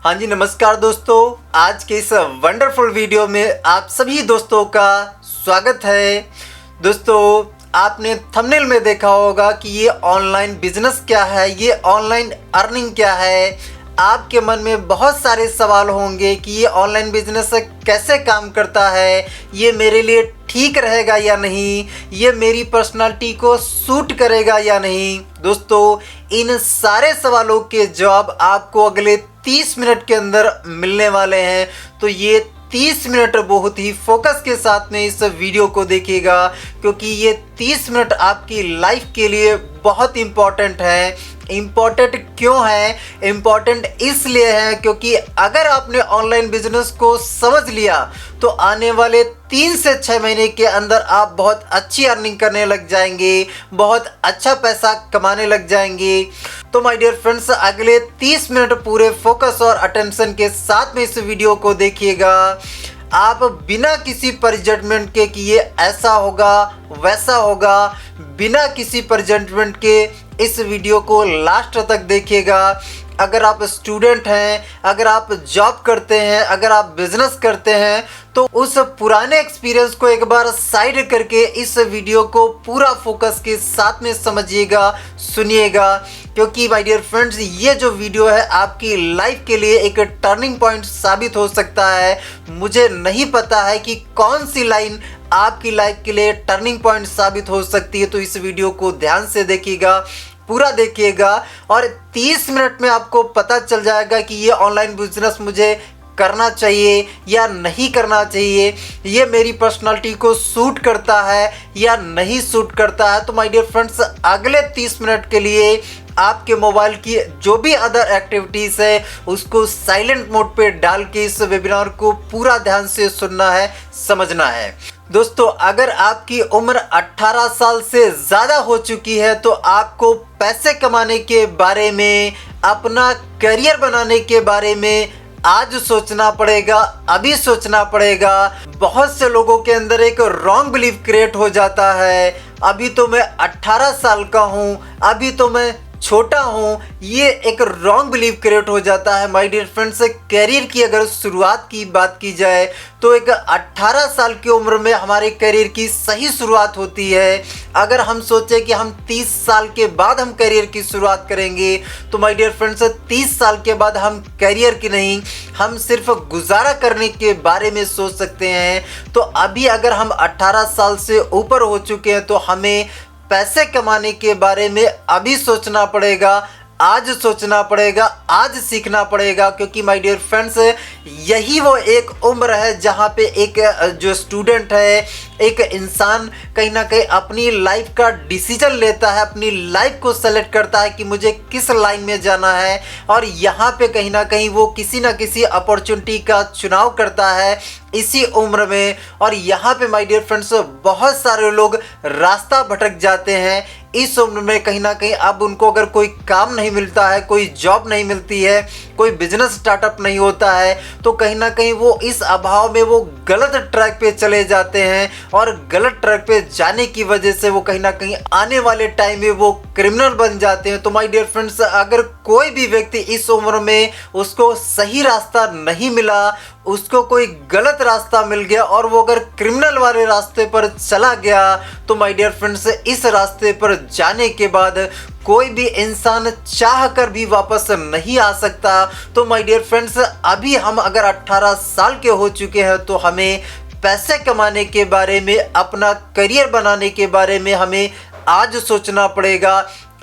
हाँ जी, नमस्कार दोस्तों। आज के इस वंडरफुल वीडियो में आप सभी दोस्तों का स्वागत है। दोस्तों, आपने थंबनेल में देखा होगा कि ये ऑनलाइन बिजनेस क्या है, ये ऑनलाइन अर्निंग क्या है। आपके मन में बहुत सारे सवाल होंगे कि ये ऑनलाइन बिजनेस कैसे काम करता है, ये मेरे लिए ठीक रहेगा या नहीं, ये मेरी पर्सनालिटी को सूट करेगा या नहीं। दोस्तों, इन सारे सवालों के जवाब आपको अगले 30 मिनट के अंदर मिलने वाले हैं। तो ये 30 मिनट बहुत ही फोकस के साथ में इस वीडियो को देखिएगा, क्योंकि ये 30 मिनट आपकी लाइफ के लिए बहुत इम्पॉर्टेंट है। इम्पॉर्टेंट क्यों है? इम्पॉर्टेंट इसलिए है क्योंकि अगर आपने ऑनलाइन बिजनेस को समझ लिया तो आने वाले 3 से 6 महीने के अंदर आप बहुत अच्छी अर्निंग करने लग जाएंगे, बहुत अच्छा पैसा कमाने लग जाएंगे। तो माय डियर फ्रेंड्स, अगले 30 मिनट पूरे फोकस और अटेंशन के साथ में इस वीडियो को देखिएगा। आप बिना किसी प्रेजडमेंट के कि ये ऐसा होगा वैसा होगा, बिना किसी प्रेजडमेंट के इस वीडियो को लास्ट तक देखिएगा। अगर आप स्टूडेंट हैं, अगर आप जॉब करते हैं, अगर आप बिजनेस करते हैं, तो उस पुराने एक्सपीरियंस को एक बार साइड करके इस वीडियो को पूरा फोकस के साथ में समझिएगा, सुनिएगा। क्योंकि माय डियर फ्रेंड्स, ये जो वीडियो है आपकी लाइफ के लिए एक टर्निंग पॉइंट साबित हो सकता है। मुझे नहीं पता है कि कौन सी लाइन आपकी लाइफ के लिए टर्निंग पॉइंट साबित हो सकती है। तो इस वीडियो को ध्यान से देखिएगा, पूरा देखिएगा, और 30 मिनट में आपको पता चल जाएगा कि ये ऑनलाइन बिजनेस मुझे करना चाहिए या नहीं करना चाहिए, ये मेरी पर्सनालिटी को सूट करता है या नहीं सूट करता है। तो माय डियर फ्रेंड्स, अगले 30 मिनट के लिए आपके मोबाइल की जो भी अदर एक्टिविटीज़ है उसको साइलेंट मोड पे डाल के इस वेबिनार को पूरा ध्यान से सुनना है, समझना है। दोस्तों, अगर आपकी उम्र 18 साल से ज़्यादा हो चुकी है तो आपको पैसे कमाने के बारे में, अपना करियर बनाने के बारे में आज सोचना पड़ेगा, अभी सोचना पड़ेगा। बहुत से लोगों के अंदर एक रॉन्ग बिलीफ क्रिएट हो जाता है, अभी तो मैं 18 साल का हूँ, अभी तो मैं छोटा हूँ। ये एक रॉन्ग बिलीव क्रिएट हो जाता है। माय डियर फ्रेंड्स, करियर की अगर शुरुआत की बात की जाए तो एक 18 साल की उम्र में हमारे करियर की सही शुरुआत होती है। अगर हम सोचें कि हम 30 साल के बाद हम करियर की शुरुआत करेंगे तो माय डियर फ्रेंड्स, 30 साल के बाद हम करियर की नहीं, हम सिर्फ गुजारा करने के बारे में सोच सकते हैं। तो अभी अगर हम 18 साल से ऊपर हो चुके हैं तो हमें पैसे कमाने के बारे में अभी सोचना पड़ेगा, आज सोचना पड़ेगा, आज सीखना पड़ेगा। क्योंकि माय डियर फ्रेंड्स, यही वो एक उम्र है जहाँ पे एक जो स्टूडेंट है, एक इंसान कहीं ना कहीं अपनी लाइफ का डिसीजन लेता है, अपनी लाइफ को सेलेक्ट करता है कि मुझे किस लाइन में जाना है। और यहाँ पे कहीं ना कहीं वो किसी ना किसी अपॉर्चुनिटी का चुनाव करता है इसी उम्र में। और यहाँ पे माय डियर फ्रेंड्स, बहुत सारे लोग रास्ता भटक जाते हैं इस उम्र में। कहीं ना कहीं अब उनको अगर कोई काम नहीं मिलता है, कोई जॉब नहीं मिलती है, कोई बिजनेस स्टार्टअप नहीं होता है, तो कहीं ना कहीं वो इस अभाव में वो गलत ट्रैक पे चले जाते हैं। और गलत ट्रैक पे जाने की वजह से वो कहीं ना कहीं आने वाले टाइम में वो क्रिमिनल बन जाते हैं। तो माय डियर फ्रेंड्स, अगर कोई भी व्यक्ति इस उम्र में उसको सही रास्ता नहीं मिला, उसको कोई गलत रास्ता मिल गया और वो अगर क्रिमिनल वाले रास्ते पर चला गया, तो माय डियर फ्रेंड्स, इस रास्ते पर जाने के बाद कोई भी इंसान चाह कर भी वापस नहीं आ सकता। तो माय डियर फ्रेंड्स, अभी हम अगर 18 साल के हो चुके हैं तो हमें पैसे कमाने के बारे में, अपना करियर बनाने के बारे में हमें आज सोचना पड़ेगा,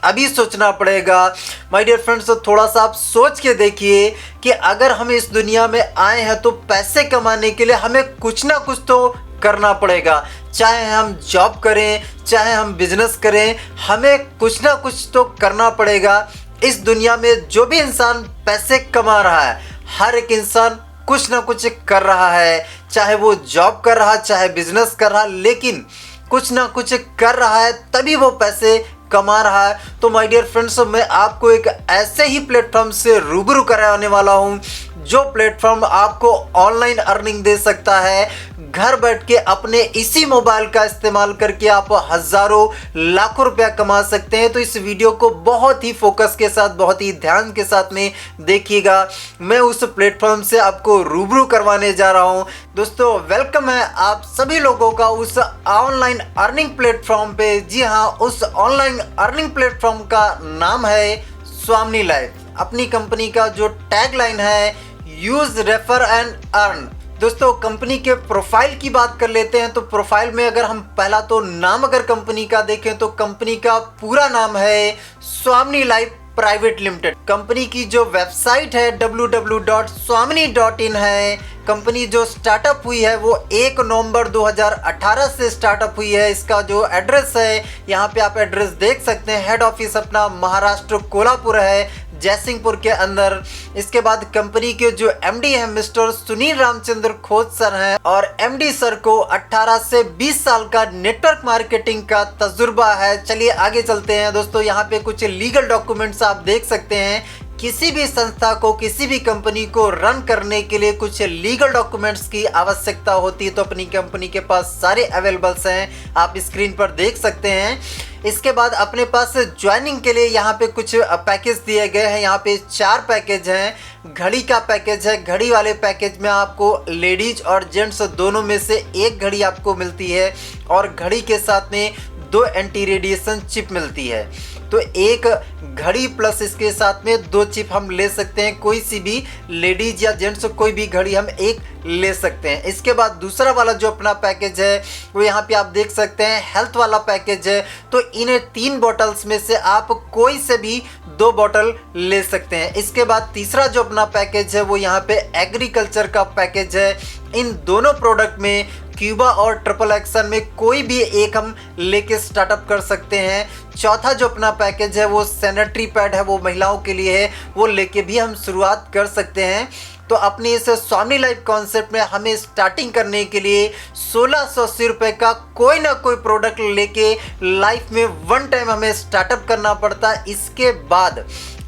अभी सोचना पड़ेगा। माय डियर फ्रेंड्स, थोड़ा सा आप सोच के देखिए कि अगर हम इस दुनिया में आए हैं तो पैसे कमाने के लिए हमें कुछ ना कुछ तो करना पड़ेगा। चाहे हम जॉब करें, चाहे हम बिजनेस करें, हमें कुछ ना कुछ तो करना पड़ेगा। इस दुनिया में जो भी इंसान पैसे कमा रहा है, हर एक इंसान कुछ ना कुछ कर रहा है, चाहे वो जॉब कर रहा है, चाहे बिजनेस कर रहा है, लेकिन कुछ ना कुछ कर रहा है तभी वो पैसे कमा रहा है। तो माय डियर फ्रेंड्स, मैं आपको एक ऐसे ही प्लेटफॉर्म से रूबरू कराने वाला हूं जो प्लेटफॉर्म आपको ऑनलाइन अर्निंग दे सकता है, घर बैठ के अपने इसी मोबाइल का इस्तेमाल करके आप हजारों लाखों रुपया कमा सकते हैं। तो इस वीडियो को बहुत ही फोकस के साथ, बहुत ही ध्यान के साथ में देखिएगा। मैं उस प्लेटफॉर्म से आपको रूबरू करवाने जा रहा हूं। दोस्तों वेलकम है आप सभी लोगों का उस ऑनलाइन अर्निंग प्लेटफॉर्म पे। जी हाँ, उस ऑनलाइन अर्निंग प्लेटफॉर्म का नाम है स्वामिनी लाइफ। अपनी कंपनी का जो टैगलाइन है यूज, रेफर एंड अर्न। दोस्तों कंपनी के प्रोफाइल की बात कर लेते हैं। तो प्रोफाइल में अगर हम पहला तो नाम अगर कंपनी का देखें तो कंपनी का पूरा नाम है स्वामिनी लाइफ प्राइवेट लिमिटेड। कंपनी की जो वेबसाइट है www.swamini.in है। कंपनी जो स्टार्टअप हुई है वो 1 नवंबर 2018 से स्टार्टअप हुई है। इसका जो एड्रेस है यहाँ पे आप एड्रेस देख सकते हैं। हेड ऑफिस अपना महाराष्ट्र कोल्हापुर है, जयसिंहपुर के अंदर। इसके बाद कंपनी के जो एमडी हैं मिस्टर सुनील रामचंद्र खोत सर हैं, और एमडी सर को 18 से 20 साल का नेटवर्क मार्केटिंग का तजुर्बा है। चलिए आगे चलते हैं। दोस्तों यहाँ पे कुछ लीगल डॉक्यूमेंट्स आप देख सकते हैं। किसी भी संस्था को, किसी भी कंपनी को रन करने के लिए कुछ लीगल डॉक्यूमेंट्स की आवश्यकता होती है, तो अपनी कंपनी के पास सारे अवेलेबल्स हैं, आप स्क्रीन पर देख सकते हैं। इसके बाद अपने पास ज्वाइनिंग के लिए यहाँ पे कुछ पैकेज दिए गए हैं। यहाँ पे 4 पैकेज हैं। घड़ी का पैकेज है। घड़ी वाले पैकेज में आपको लेडीज और जेंट्स दोनों में से एक घड़ी आपको मिलती है, और घड़ी के साथ में 2 एंटी रेडिएशन चिप मिलती है। तो एक घड़ी प्लस इसके साथ में 2 चिप हम ले सकते हैं। कोई सी भी लेडीज या जेंट्स कोई भी घड़ी हम एक ले सकते हैं। इसके बाद दूसरा वाला जो अपना पैकेज है वो यहाँ पे आप देख सकते हैं हेल्थ वाला पैकेज है। तो इन 3 बॉटल्स में से आप कोई से भी 2 बॉटल ले सकते हैं। इसके बाद तीसरा जो अपना पैकेज है वो यहाँ पे एग्रीकल्चर का पैकेज है। इन दोनों प्रोडक्ट में क्यूबा और ट्रिपल एक्शन में कोई भी एक हम लेके स्टार्टअप कर सकते हैं। चौथा जो अपना पैकेज है वो सैनिटरी पैड है, वो महिलाओं के लिए है, वो लेके भी हम शुरुआत कर सकते हैं। तो अपनी इस स्वामिनी लाइफ कॉन्सेप्ट में हमें स्टार्टिंग करने के लिए 1680 रुपये का कोई ना कोई प्रोडक्ट लेके लाइफ में वन टाइम हमें स्टार्टअप करना पड़ता है।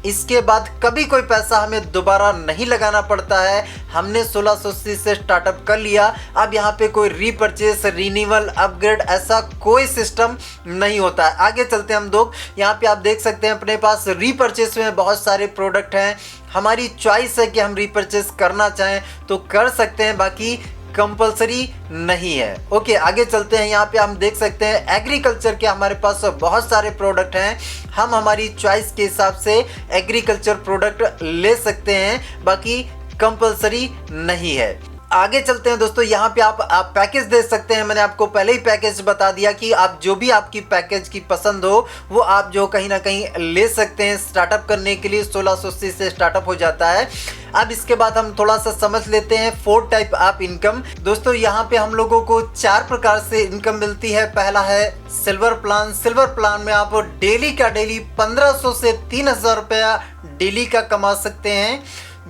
इसके बाद कभी कोई पैसा हमें दोबारा नहीं लगाना पड़ता है। हमने 1680 से स्टार्टअप कर लिया। अब यहाँ पे कोई रीपरचेस, रिन्यूअल, अपग्रेड ऐसा कोई सिस्टम नहीं होता है। आगे चलते हैं हम लोग। यहाँ पे आप देख सकते हैं अपने पास रीपरचेस में बहुत सारे प्रोडक्ट हैं। हमारी चॉइस है कि हम रीपरचेस करना चाहें तो कर सकते हैं, बाकी कंपलसरी नहीं है। ओके आगे चलते हैं। यहाँ पे हम देख सकते हैं एग्रीकल्चर के हमारे पास बहुत सारे प्रोडक्ट हैं। हम हमारी चॉइस के हिसाब से एग्रीकल्चर प्रोडक्ट ले सकते हैं, बाकी कंपलसरी नहीं है। आगे चलते हैं दोस्तों। यहाँ पे आप पैकेज दे सकते हैं। मैंने आपको पहले ही पैकेज बता दिया कि आप जो भी आपकी पैकेज की पसंद हो वो आप जो कहीं ना कहीं ले सकते हैं। स्टार्टअप करने के लिए 1680 से स्टार्टअप हो जाता है। अब इसके बाद हम थोड़ा सा समझ लेते हैं 4 टाइप ऑफ इनकम। दोस्तों यहाँ पे हम लोगों को 4 प्रकार से इनकम मिलती है। पहला है सिल्वर प्लान। सिल्वर प्लान में आप डेली का डेली 1500 से 3000 रुपया डेली का कमा सकते हैं।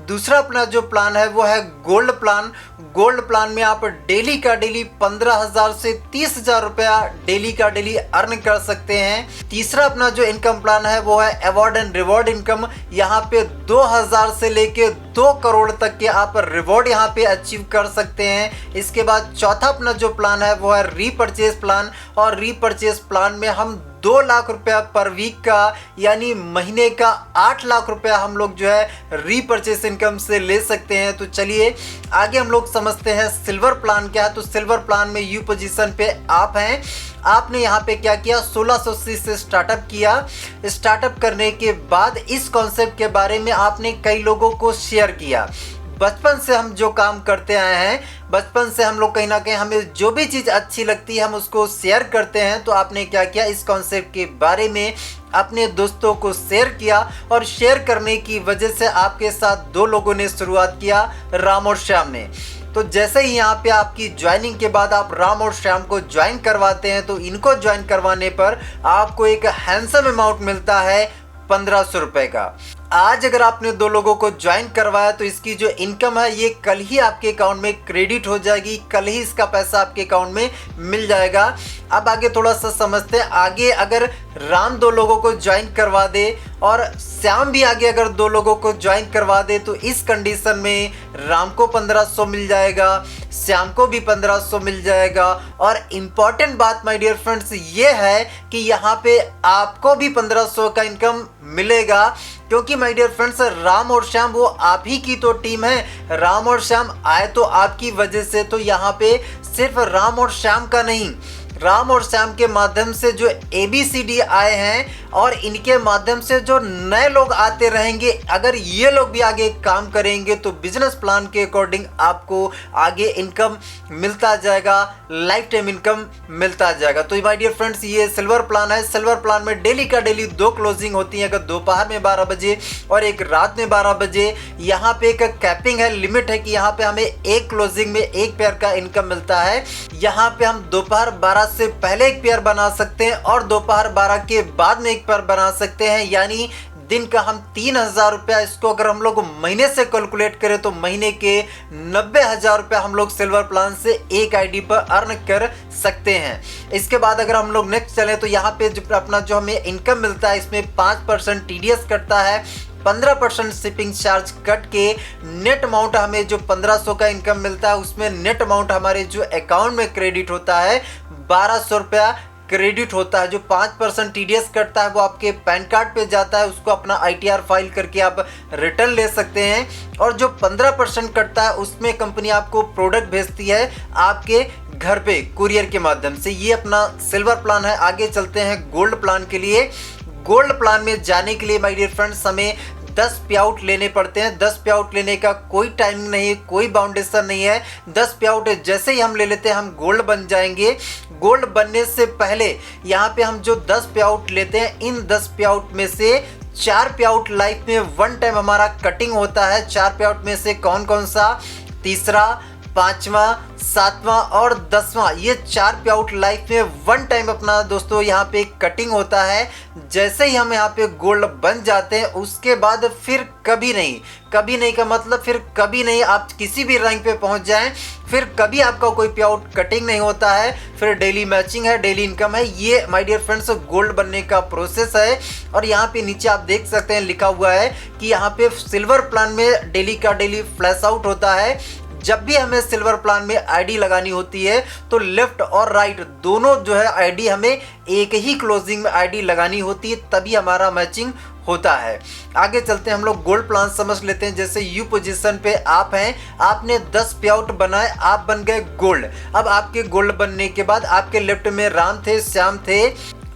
दूसरा अपना जो प्लान है वो है गोल्ड प्लान। गोल्ड प्लान में आप डेली का डेली 15,000 से 30,000 रुपया डेली का डेली अर्न कर सकते हैं। तीसरा अपना जो इनकम प्लान है वो है अवार्ड एंड रिवॉर्ड इनकम। यहाँ पे 2,000 से लेके 2 करोड़ तक के आप रिवॉर्ड यहाँ पे अचीव कर सकते हैं। इसके बाद चौथा अपना जो प्लान है वो है रीपरचेज प्लान, और रीपरचेज प्लान में हम 2 लाख रुपया पर वीक का यानी महीने का 8 लाख रुपया हम लोग जो है रीपरचेस इनकम से ले सकते हैं। तो चलिए आगे हम लोग समझते हैं सिल्वर प्लान क्या है। तो सिल्वर प्लान में यू पोजीशन पे आप हैं। आपने यहाँ पे क्या किया, 1680 से स्टार्टअप किया। स्टार्टअप करने के बाद इस कॉन्सेप्ट के बारे में आपने कई लोगों को शेयर किया। बचपन से हम जो काम करते आए हैं, बचपन से हम लोग कहीं ना कहीं हमें जो भी चीज़ अच्छी लगती है हम उसको शेयर करते हैं। तो आपने क्या किया, इस कॉन्सेप्ट के बारे में अपने दोस्तों को शेयर किया, और शेयर करने की वजह से आपके साथ 2 लोगों ने शुरुआत किया, राम और श्याम ने। तो जैसे ही यहाँ पे आपकी ज्वाइनिंग के बाद आप राम और श्याम को ज्वाइन करवाते हैं, तो इनको ज्वाइन करवाने पर आपको एक हैंडसम अमाउंट मिलता है 1500 रुपये का। आज अगर आपने 2 लोगों को ज्वाइन करवाया तो इसकी जो इनकम है ये कल ही आपके अकाउंट में क्रेडिट हो जाएगी, कल ही इसका पैसा आपके अकाउंट में मिल जाएगा। अब आगे थोड़ा सा समझते हैं। आगे अगर राम 2 लोगों को ज्वाइन करवा दे और श्याम भी आगे अगर 2 लोगों को ज्वाइन करवा दे तो इस कंडीशन में राम को 1500 मिल जाएगा, श्याम को भी 1500 मिल जाएगा। और इम्पॉर्टेंट बात माय डियर फ्रेंड्स ये है कि यहाँ पे आपको भी 1500 का इनकम मिलेगा, क्योंकि माय डियर फ्रेंड्स राम और श्याम वो आप ही की तो टीम है। राम और श्याम आए तो आपकी वजह से, तो यहाँ पे सिर्फ राम और श्याम का नहीं, राम और श्याम के माध्यम से जो ABCD आए हैं और इनके माध्यम से जो नए लोग आते रहेंगे, अगर ये लोग भी आगे काम करेंगे तो बिजनेस प्लान के अकॉर्डिंग आपको आगे इनकम मिलता जाएगा, लाइफ टाइम इनकम मिलता जाएगा। तो माय डियर फ्रेंड्स ये सिल्वर प्लान है। सिल्वर प्लान में डेली का डेली 2 क्लोजिंग होती है, अगर दोपहर में 12 बजे और एक रात में 12 बजे। यहाँ पे एक कैपिंग है, लिमिट है कि यहाँ पे हमें एक क्लोजिंग में एक पेयर का इनकम मिलता है। यहाँ पे हम दोपहर 12 से पहले एक पेयर बना सकते हैं और दोपहर 12 के बाद में एक पेयर बना सकते हैं, यानी दिन का हम 3000 रुपया, इसको अगर हम लोग महीने से कैलकुलेट करें तो महीने के 90,000 रुपया हम लोग सिल्वर प्लान से एक आईडी पर अर्न कर सकते हैं। इसके बाद अगर हम लोग नेक्स्ट चले तो यहाँ पे जो अपना जो हमें इनकम मिलता है इसमें 5% TDS कटता है, 15% शिपिंग चार्ज कट के नेट अमाउंट हमें जो 1500 का इनकम मिलता है उसमें नेट अमाउंट हमारे जो अकाउंट में क्रेडिट होता है 1200 रुपया क्रेडिट होता है। जो 5% TDS कटता है वो आपके पैन कार्ड पे जाता है, उसको अपना ITR फाइल करके आप रिटर्न ले सकते हैं। और जो 15% कटता है उसमें कंपनी आपको प्रोडक्ट भेजती है आपके घर पे कुरियर के माध्यम से। ये अपना सिल्वर प्लान है। आगे चलते हैं गोल्ड प्लान के लिए। गोल्ड प्लान में जाने के लिए माय डियर फ्रेंड्स हमें 10 पे आउट लेने पड़ते हैं। 10 पे आउट लेने का कोई टाइमिंग नहीं है, कोई बाउंडेशन नहीं है। 10 पे आउट जैसे ही हम ले लेते हैं हम गोल्ड बन जाएंगे। गोल्ड बनने से पहले यहाँ पे हम जो 10 पे आउट लेते हैं, इन 10 पे आउट में से 4 पे आउट लाइफ में 1 टाइम हमारा कटिंग होता है। 4 पे आउट में से कौन कौन सा? तीसरा, 5वां, 7वां और 10वां, ये 4 पे आउट लाइफ में 1 टाइम अपना दोस्तों यहाँ पे कटिंग होता है। जैसे ही हम यहाँ पे गोल्ड बन जाते हैं उसके बाद फिर कभी नहीं का मतलब फिर कभी नहीं, आप किसी भी रैंक पे पहुँच जाएं फिर कभी आपका कोई पे आउट कटिंग नहीं होता है। फिर डेली मैचिंग है, डेली इनकम है। ये माय डियर फ्रेंड्स गोल्ड बनने का प्रोसेस है। और यहाँ पे नीचे आप देख सकते हैं लिखा हुआ है कि यहाँ पे सिल्वर प्लान में डेली का डेली फ्लैश आउट होता है। जब भी हमें सिल्वर प्लान में आईडी लगानी होती है तो लेफ्ट और राइट दोनों जो है आईडी हमें एक ही क्लोजिंग में आईडी लगानी होती है, तभी हमारा मैचिंग होता है। आगे चलते हैं, हम लोग गोल्ड प्लान समझ लेते हैं। जैसे यू पोजीशन पे आप हैं, आपने 10 पे आउट बनाए, आप बन गए गोल्ड। अब आपके गोल्ड बनने के बाद आपके लेफ्ट में राम थे, श्याम थे।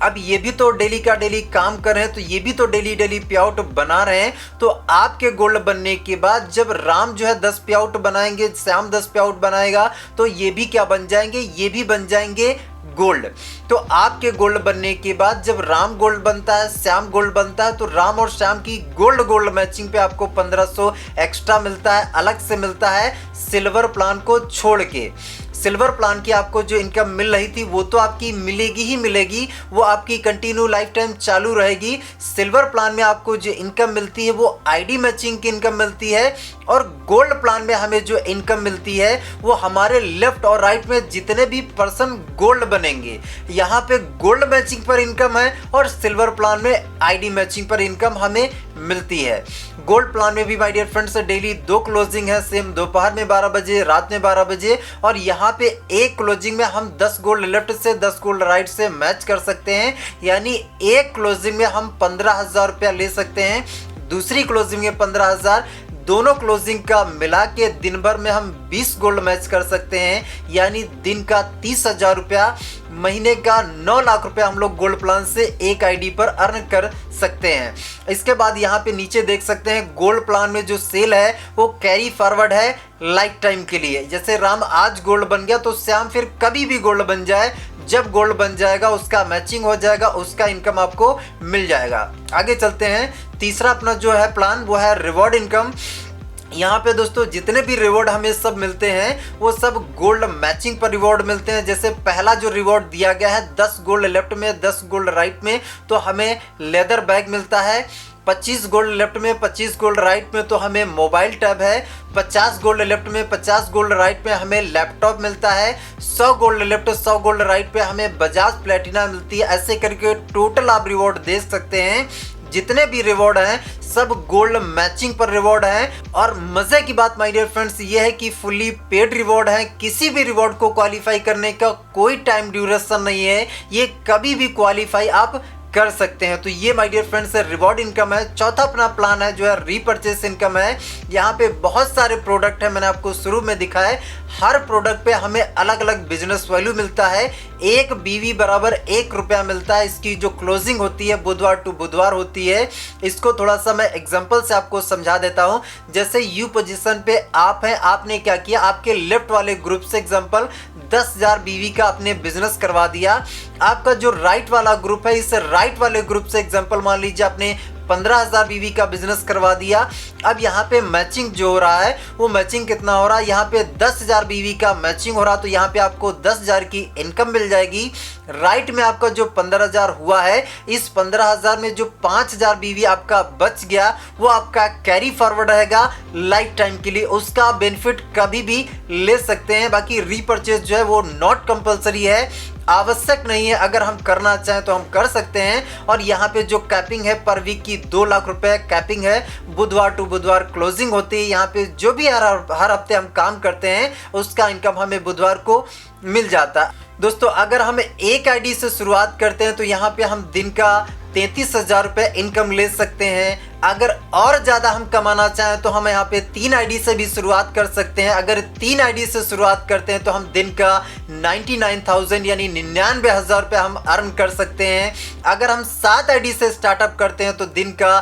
अब ये भी तो डेली का डेली काम कर रहे हैं, तो ये भी तो डेली डेली पे आउट बना रहे हैं। तो आपके गोल्ड बनने के बाद जब राम जो है 10 पे आउट बनाएंगे, श्याम 10 पे आउट बनाएगा, तो ये भी क्या बन जाएंगे? ये भी बन जाएंगे गोल्ड। तो आपके गोल्ड बनने के बाद जब राम गोल्ड बनता है, श्याम गोल्ड बनता है, तो राम और श्याम की गोल्ड मैचिंग पे आपको 1500 एक्स्ट्रा मिलता है, अलग से मिलता है सिल्वर प्लान को छोड़ के। सिल्वर प्लान की आपको जो इनकम मिल रही थी वो तो आपकी मिलेगी ही मिलेगी, वो आपकी कंटिन्यू लाइफ टाइम चालू रहेगी। सिल्वर प्लान में आपको जो इनकम मिलती है वो आईडी मैचिंग की इनकम मिलती है। और गोल्ड प्लान में हमें जो इनकम मिलती है वो हमारे लेफ्ट और राइट में जितने भी पर्सन गोल्ड बनेंगे, यहाँ पे गोल्ड मैचिंग पर इनकम है और सिल्वर प्लान में आईडी मैचिंग पर इनकम हमें मिलती है। गोल्ड प्लान में भी my dear friends daily 2 closing है, सेम दोपहर में 12 बजे, रात में 12 बजे। और यहाँ पे एक क्लोजिंग में हम 10 गोल्ड लेफ्ट से 10 गोल्ड राइट से मैच कर सकते हैं, यानी एक क्लोजिंग में हम 15,000 रुपया ले सकते हैं, दूसरी क्लोजिंग में 15,000। दोनों क्लोजिंग का मिला के दिन भर में हम 20 गोल्ड मैच कर सकते हैं, यानी दिन का 30,000 रुपया, महीने का 9 लाख रुपया हम लोग गोल्ड प्लान से एक आईडी पर अर्न कर सकते हैं। इसके बाद यहाँ पे नीचे देख सकते हैं गोल्ड प्लान में जो सेल है वो कैरी फॉरवर्ड है लाइफ टाइम के लिए। जैसे राम आज गोल्ड बन गया तो श्याम फिर कभी भी गोल्ड बन जाए, जब गोल्ड बन जाएगा उसका मैचिंग हो जाएगा, उसका इनकम आपको मिल जाएगा। आगे चलते हैं, तीसरा अपना जो है प्लान वो है रिवॉर्ड इनकम। यहाँ पे दोस्तों जितने भी रिवॉर्ड हमें सब मिलते हैं वो सब गोल्ड मैचिंग पर रिवॉर्ड मिलते हैं। जैसे पहला जो रिवॉर्ड दिया गया है 10 गोल्ड लेफ्ट में 10 गोल्ड राइट में, तो हमें लेदर बैग मिलता है। 25 गोल्ड लेफ्ट में 25 गोल्ड राइट में तो हमें मोबाइल टैब है। 50 गोल्ड लेफ्ट में 50 गोल्ड राइट में हमें लैपटॉप मिलता है। 100 गोल्ड लेफ्ट 100 गोल्ड राइट पे हमें बजाज प्लेटिना मिलती है। ऐसे करके टोटल आप रिवॉर्ड देख सकते हैं। जितने भी रिवॉर्ड हैं सब गोल्ड मैचिंग पर रिवॉर्ड हैं। और मजे की बात माय डियर फ्रेंड्स ये है कि फुली पेड रिवॉर्ड है। किसी भी रिवॉर्ड को क्वालिफाई करने का कोई टाइम ड्यूरेशन नहीं है, ये कभी भी क्वालिफाई आप कर सकते हैं। तो ये my dear friends reward income है। चौथा अपना प्लान है जो है रीपरचेस इनकम है। यहाँ पे बहुत सारे प्रोडक्ट है, मैंने आपको शुरू में दिखाया है। हर प्रोडक्ट पे हमें अलग अलग बिजनेस वैल्यू मिलता है। एक बीवी बराबर 1 रुपया मिलता है। इसकी जो क्लोजिंग होती है बुधवार टू बुधवार होती है। इसको थोड़ा सा मैं एग्जांपल से आपको समझा देता हूँ। जैसे यू पोजीशन पे आप हैं, आपने क्या किया, आपके लेफ्ट वाले ग्रुप से एग्जांपल 10,000 बीवी का आपने बिजनेस करवा दिया। आपका जो राइट वाला ग्रुप है, इस राइट वाले ग्रुप से एग्जांपल मान लीजिए आपने 15,000 बीवी का बिजनेस करवा दिया। अब यहाँ पे मैचिंग जो हो रहा है वो मैचिंग कितना हो रहा है, यहाँ पे 10,000 बीवी का मैचिंग हो रहा, तो यहाँ पे आपको 10,000 की इनकम मिल जाएगी। राइट में आपका जो 15,000 हुआ है, इस 15,000 में जो 5,000 बीवी आपका बच गया वो आपका कैरी फॉरवर्ड रहेगा लाइफ टाइम के लिए। उसका बेनिफिट कभी भी ले सकते हैं। बाकी रीपरचेज जो है वो नॉट कंपलसरी है, आवश्यक नहीं है। अगर हम करना चाहें तो हम कर सकते हैं। और यहाँ पे जो कैपिंग है पर वीक की 2 लाख रुपए कैपिंग है। बुधवार टू बुधवार क्लोजिंग होती है। यहाँ पे जो भी हर हफ्ते हम काम करते हैं उसका इनकम हमें बुधवार को मिल जाता है। दोस्तों अगर हम एक आईडी से शुरुआत करते हैं तो यहाँ पे हम दिन का 33,000 रुपये इनकम ले सकते हैं। अगर और ज़्यादा हम कमाना चाहें तो हम यहाँ पे 3 आईडी से भी शुरुआत कर सकते हैं। अगर 3 आईडी से शुरुआत करते हैं तो हम दिन का 99,000 यानी 99,000 रुपये हम अर्न कर सकते हैं। अगर हम 7 आईडी से स्टार्टअप करते हैं तो दिन का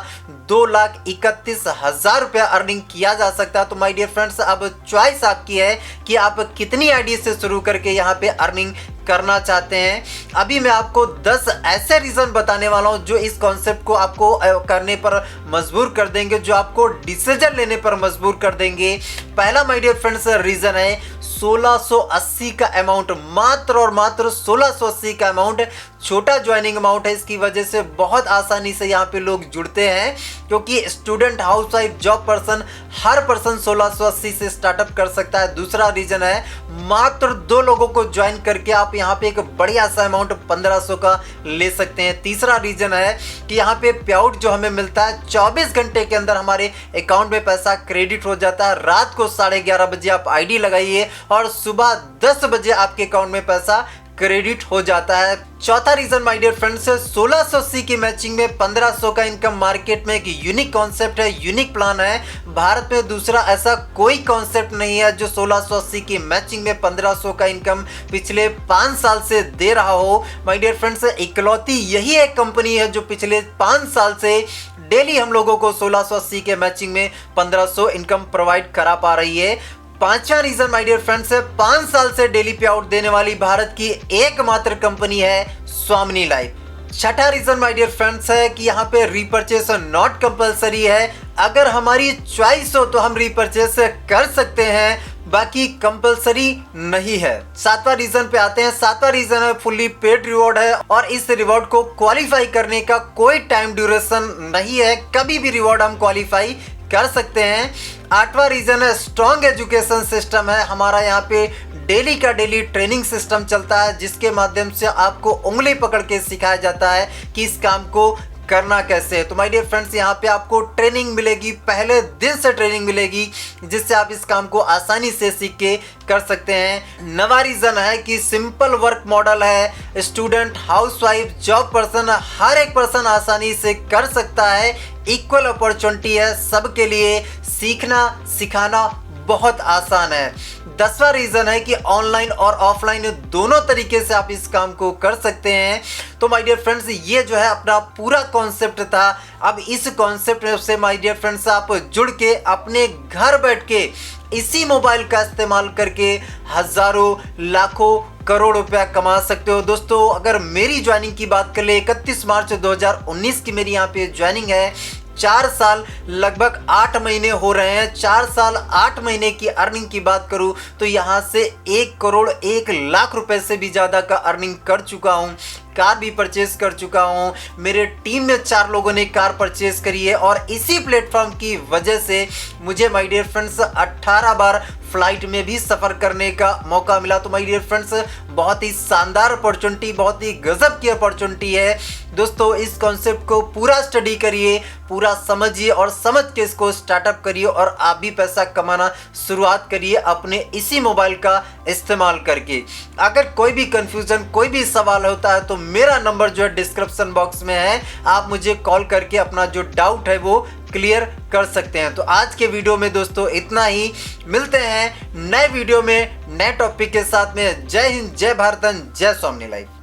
2,31,000 रुपया अर्निंग किया जा सकता है। तो माय डियर फ्रेंड्स अब चॉइस आपकी है कि आप कितनी आईडी से शुरू करके यहाँ पे अर्निंग करना चाहते हैं। अभी मैं आपको 10 ऐसे रीजन बताने वाला हूँ जो इस कॉन्सेप्ट को आपको करने पर मजबूर कर देंगे, जो आपको डिसीजन लेने पर मजबूर कर देंगे। पहला माय डियर फ्रेंड्स रीजन है 1680 का अमाउंट, मात्र और मात्र 1680 का अमाउंट। छोटा ज्वाइनिंग अमाउंट है, इसकी वजह से बहुत आसानी से यहाँ पे लोग जुड़ते हैं, क्योंकि स्टूडेंट, हाउसवाइफ, जॉब पर्सन, हर पर्सन 1680 से स्टार्टअप कर सकता है। दूसरा रीजन है मात्र 2 लोगों को ज्वाइन करके आप यहाँ पे एक बढ़िया सा अमाउंट 1500 का ले सकते हैं। तीसरा रीजन है कि यहाँ पे पे आउट जो हमें मिलता है 24 घंटे के अंदर हमारे अकाउंट में पैसा क्रेडिट हो जाता है। रात को 11:30 बजे आप आईडी लगाइए और सुबह 10 बजे आपके अकाउंट में पैसा क्रेडिट हो जाता है। चौथा रीजन माय डियर फ्रेंड्स 1680 की मैचिंग में 1500 का इनकम मार्केट में एक यूनिक कॉन्सेप्ट है, यूनिक प्लान है। भारत में दूसरा ऐसा कोई कॉन्सेप्ट नहीं है जो 1680 की मैचिंग में 1500 का इनकम पिछले 5 साल से दे रहा हो। माय डियर फ्रेंड्स इकलौती यही एक कंपनी है जो पिछले 5 साल से डेली हम लोगों को 1680 के मैचिंग में 1500 इनकम प्रोवाइड करा पा रही है। पांचवा रीजन माय डियर फ्रेंड्स है 5 साल से डेली पे आउट देने वाली भारत की एकमात्र कंपनी है स्वामिनी लाइफ। छठा रीजन माय डियर फ्रेंड्स है कि यहाँ पे रीपरचेस नॉट कंपलसरी है। अगर हमारी चॉइस हो तो हम रीपरचेस कर सकते हैं, बाकी कंपलसरी नहीं है। सातवां रीजन पे आते हैं। सातवां रीजन है फुल्ली पेड रिवॉर्ड है और इस रिवॉर्ड को क्वालिफाई करने का कोई टाइम ड्यूरेशन नहीं है, कभी भी रिवॉर्ड हम क्वालिफाई कर सकते हैं। आठवां रीजन है स्ट्रॉन्ग एजुकेशन सिस्टम है। हमारा यहाँ पे डेली का डेली ट्रेनिंग सिस्टम चलता है, जिसके माध्यम से आपको उंगली पकड़ के सिखाया जाता है कि इस काम को करना कैसे है। तो माय डियर फ्रेंड्स यहाँ पे आपको ट्रेनिंग मिलेगी, पहले दिन से ट्रेनिंग मिलेगी, जिससे आप इस काम को आसानी से सीख के कर सकते हैं। नवा रीजन है कि सिंपल वर्क मॉडल है। स्टूडेंट, हाउसवाइफ, जॉब पर्सन, हर एक पर्सन आसानी से कर सकता है। इक्वल अपॉर्चुनिटी है सबके लिए, सीखना सिखाना बहुत आसान है। 10वां रीजन है कि ऑनलाइन और ऑफलाइन दोनों तरीके से आप इस काम को कर सकते हैं। तो माय डियर फ्रेंड्स ये जो है अपना पूरा कॉन्सेप्ट था। अब इस कॉन्सेप्ट से माय डियर फ्रेंड्स आप जुड़ के अपने घर बैठ के इसी मोबाइल का इस्तेमाल करके हजारों, लाखों, करोड़ रुपया कमा सकते हो। दोस्तों अगर मेरी ज्वाइनिंग की बात कर ले, 31 मार्च 2019 की मेरी यहाँ पे ज्वाइनिंग है। 4 साल लगभग 8 महीने हो रहे हैं। 4 साल 8 महीने की अर्निंग की बात करूं तो यहाँ से 1 करोड़ 1 लाख रुपए से भी ज़्यादा का अर्निंग कर चुका हूं। कार भी परचेज कर चुका हूं। मेरे टीम में 4 लोगों ने कार परचेज करी है और इसी प्लेटफॉर्म की वजह से मुझे माय डियर फ्रेंड्स 18 बार फ्लाइट में भी सफ़र करने का मौका मिला। तो माय डियर फ्रेंड्स, बहुत ही शानदार अपॉर्चुनिटी, बहुत ही गजब की अपॉर्चुनिटी है दोस्तों। इस कॉन्सेप्ट को पूरा स्टडी करिए, पूरा समझिए और समझ के इसको स्टार्टअप करिए और आप भी पैसा कमाना शुरुआत करिए अपने इसी मोबाइल का इस्तेमाल करके। अगर कोई भी कंफ्यूजन, कोई भी सवाल होता है तो मेरा नंबर जो है डिस्क्रिप्शन बॉक्स में है, आप मुझे कॉल करके अपना जो डाउट है वो क्लियर कर सकते हैं। तो आज के वीडियो में दोस्तों इतना ही, मिलते हैं नए वीडियो में नए टॉपिक के साथ में। जय हिंद, जय भारत, जय स्वामी लाइफ।